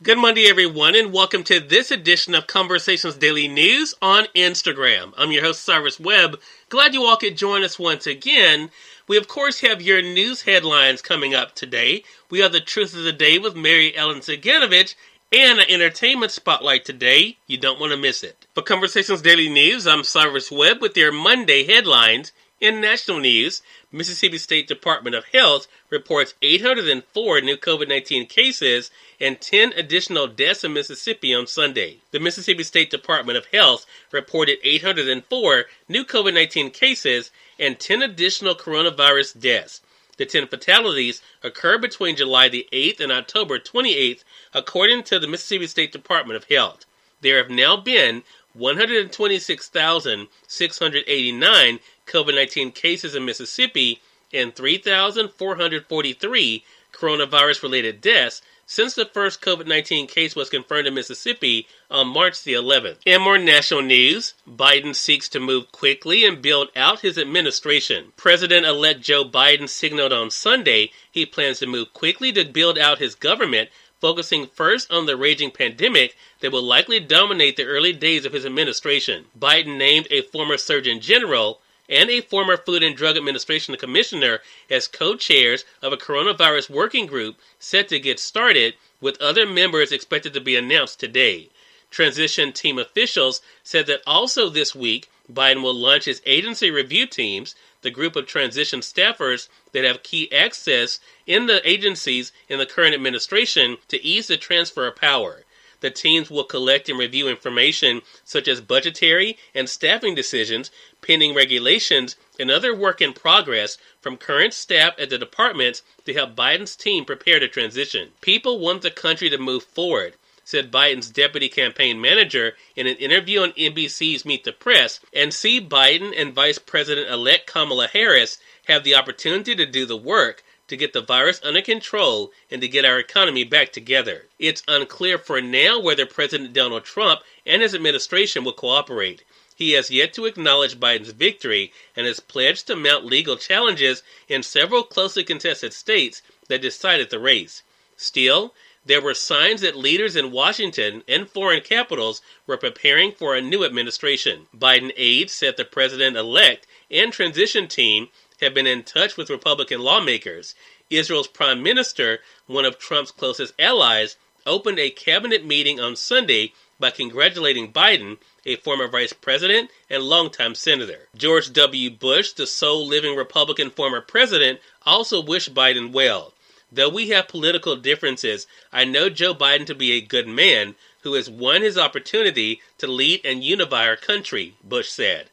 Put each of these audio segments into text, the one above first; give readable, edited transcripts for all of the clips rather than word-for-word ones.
Good Monday, everyone, and welcome to this edition of Conversations Daily News on Instagram. I'm your host, Cyrus Webb. Glad you all could join us once again. We, of course, have your news headlines coming up today. We have the Truth of the Day with Mary Ellen Ciganovich and an entertainment spotlight today. You don't want to miss it. For Conversations Daily News, I'm Cyrus Webb with your Monday headlines. In national news, Mississippi State Department of Health reports 804 new COVID-19 cases and 10 additional deaths in Mississippi on Sunday. The Mississippi State Department of Health reported 804 new COVID-19 cases and 10 additional coronavirus deaths. The 10 fatalities occurred between July the 8th and October 28th, according to the Mississippi State Department of Health. There have now been 126,689 COVID-19 cases in Mississippi and 3,443 coronavirus-related deaths since the first COVID-19 case was confirmed in Mississippi on March the 11th. In more national news, Biden seeks to move quickly and build out his administration. President-elect Joe Biden signaled on Sunday he plans to move quickly to build out his government, focusing first on the raging pandemic that will likely dominate the early days of his administration. Biden named a former Surgeon General and a former Food and Drug Administration commissioner as co-chairs of a coronavirus working group set to get started, with other members expected to be announced today. Transition team officials said that also this week, Biden will launch his agency review teams, the group of transition staffers that have key access in the agencies in the current administration, to ease the transfer of power. The teams will collect and review information such as budgetary and staffing decisions, pending regulations, and other work in progress from current staff at the departments to help Biden's team prepare to transition. People want the country to move forward, said Biden's deputy campaign manager in an interview on NBC's Meet the Press, and see Biden and Vice President-elect Kamala Harris have the opportunity to do the work to get the virus under control and to get our economy back together. It's unclear for now whether President Donald Trump and his administration will cooperate. He has yet to acknowledge Biden's victory and has pledged to mount legal challenges in several closely contested states that decided the race. Still, there were signs that leaders in Washington and foreign capitals were preparing for a new administration. Biden aides said the president-elect and transition team have been in touch with Republican lawmakers. Israel's prime minister, one of Trump's closest allies, opened a cabinet meeting on Sunday by congratulating Biden, a former vice president and longtime senator. George W. Bush, the sole living Republican former president, also wished Biden well. Though we have political differences, I know Joe Biden to be a good man who has won his opportunity to lead and unify our country, Bush said.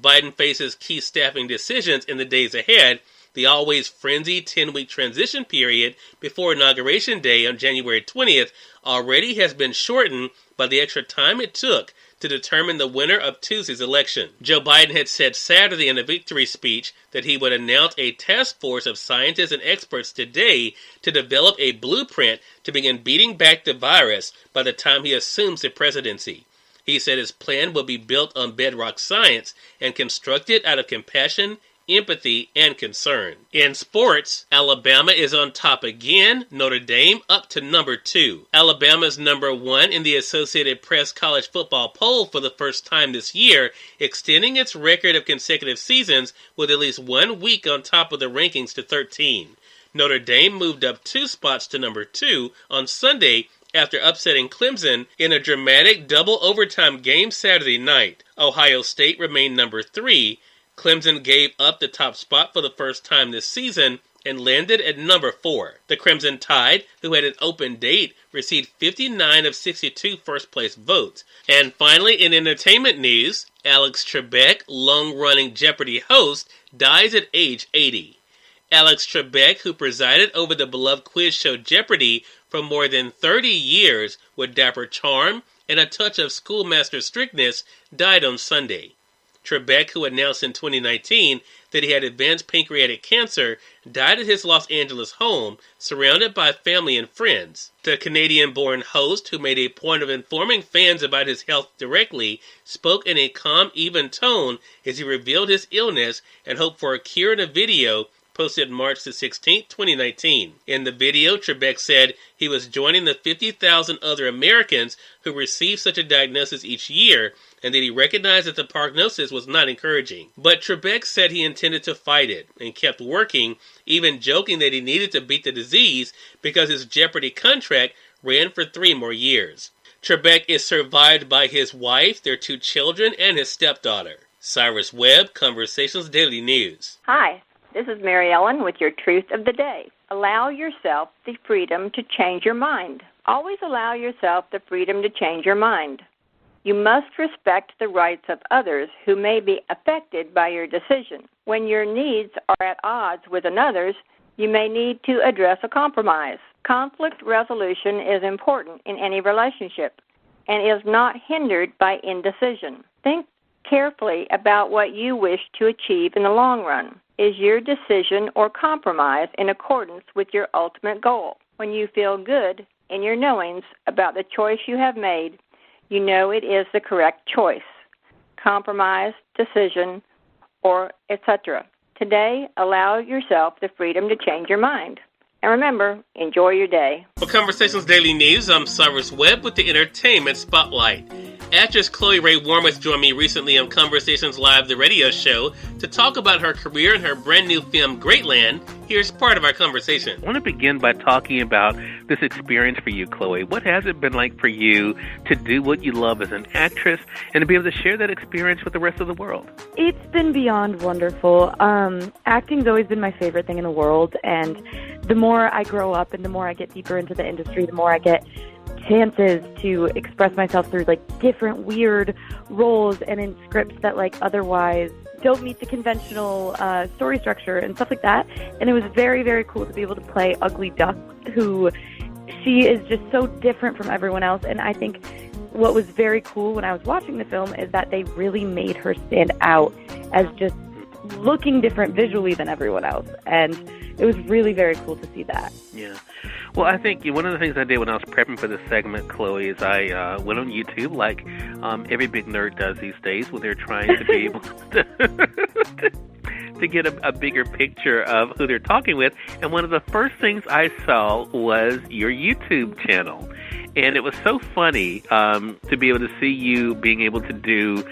Biden faces key staffing decisions in the days ahead. The always frenzied 10-week transition period before Inauguration Day on January 20th already has been shortened by the extra time it took to determine the winner of Tuesday's election. Joe Biden had said Saturday in a victory speech that he would announce a task force of scientists and experts today to develop a blueprint to begin beating back the virus by the time he assumes the presidency. He said his plan will be built on bedrock science and constructed out of compassion, empathy, and concern. In sports, Alabama is on top again, Notre Dame up to number 2. Alabama's number 1 in the Associated Press college football poll for the first time this year, extending its record of consecutive seasons with at least 1 week on top of the rankings to 13. Notre Dame moved up 2 spots to number 2 on Sunday after upsetting Clemson in a dramatic double overtime game Saturday night. Ohio State remained number 3. Clemson gave up the top spot for the first time this season and landed at number 4. The Crimson Tide, who had an open date, received 59 of 62 first-place votes. And finally, in entertainment news, Alex Trebek, long-running Jeopardy host, dies at age 80. Alex Trebek, who presided over the beloved quiz show Jeopardy for more than 30 years with dapper charm and a touch of schoolmaster strictness, died on Sunday. Trebek, who announced in 2019 that he had advanced pancreatic cancer, died at his Los Angeles home, surrounded by family and friends. The Canadian-born host, who made a point of informing fans about his health directly, spoke in a calm, even tone as he revealed his illness and hoped for a cure in a video posted March the 16th, 2019. In the video, Trebek said he was joining the 50,000 other Americans who receive such a diagnosis each year, and that he recognized that the prognosis was not encouraging. But Trebek said he intended to fight it and kept working, even joking that he needed to beat the disease because his Jeopardy contract ran for 3 more years. Trebek is survived by his wife, their 2 children, and his stepdaughter. Cyrus Webb, Conversations Daily News. Hi, this is Mary Ellen with your Truth of the Day. Allow yourself the freedom to change your mind. Always allow yourself the freedom to change your mind. You must respect the rights of others who may be affected by your decision. When your needs are at odds with another's, you may need to address a compromise. Conflict resolution is important in any relationship and is not hindered by indecision. Think carefully about what you wish to achieve in the long run. Is your decision or compromise in accordance with your ultimate goal? When you feel good in your knowings about the choice you have made, you know it is the correct choice, compromise, decision, or etc. Today, allow yourself the freedom to change your mind. And remember, enjoy your day. For Conversations Daily News, I'm Cyrus Webb with the Entertainment Spotlight. Actress Chloe Ray Warmoth joined me recently on Conversations Live, the radio show, to talk about her career and her brand new film, Greatland. Here's part of our conversation. I want to begin by talking about this experience for you, Chloe. What has it been like for you to do what you love as an actress and to be able to share that experience with the rest of the world? It's been beyond wonderful. Acting's always been my favorite thing in the world, and the more I grow up and the more I get deeper into the industry, the more I get chances to express myself through different weird roles and in scripts that otherwise don't meet the conventional story structure and stuff like that. And it was very, very cool to be able to play Ugly Duck, who she is just so different from everyone else. And I think what was very cool when I was watching the film is that they really made her stand out as just looking different visually than everyone else. And it was really very cool to see that. Yeah. Well, I think one of the things I did when I was prepping for this segment, Chloe, is I went on YouTube like every big nerd does these days when they're trying to be able to get a bigger picture of who they're talking with. And one of the first things I saw was your YouTube channel. And it was so funny to be able to see you being able to do,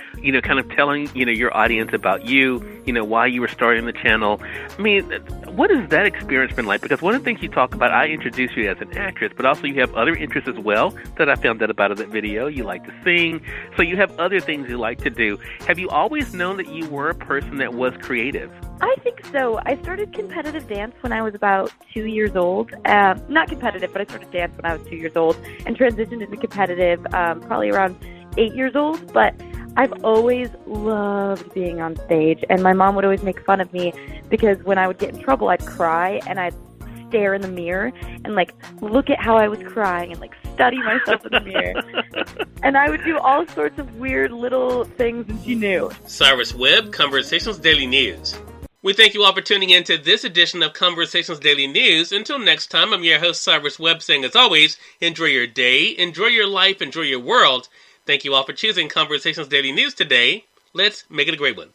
kind of telling, your audience about you, why you were starting the channel. I mean, what has that experience been like? Because one of the things you talk about, I introduced you as an actress, but also you have other interests as well that I found out about in that video. You like to sing, so you have other things you like to do. Have you always known that you were a person that was creative? I think so. I started competitive dance when I was about 2 years old. Not competitive, but I started dance when I was 2 years old and transitioned into competitive probably around 8 years old. But I've always loved being on stage, and my mom would always make fun of me because when I would get in trouble, I'd cry and I'd stare in the mirror and look at how I was crying and study myself in the mirror. And I would do all sorts of weird little things, and she knew. Cyrus Webb, Conversations Daily News. We thank you all for tuning in to this edition of Conversations Daily News. Until next time, I'm your host, Cyrus Webb, saying as always, enjoy your day, enjoy your life, enjoy your world. Thank you all for choosing Conversations Daily News today. Let's make it a great one.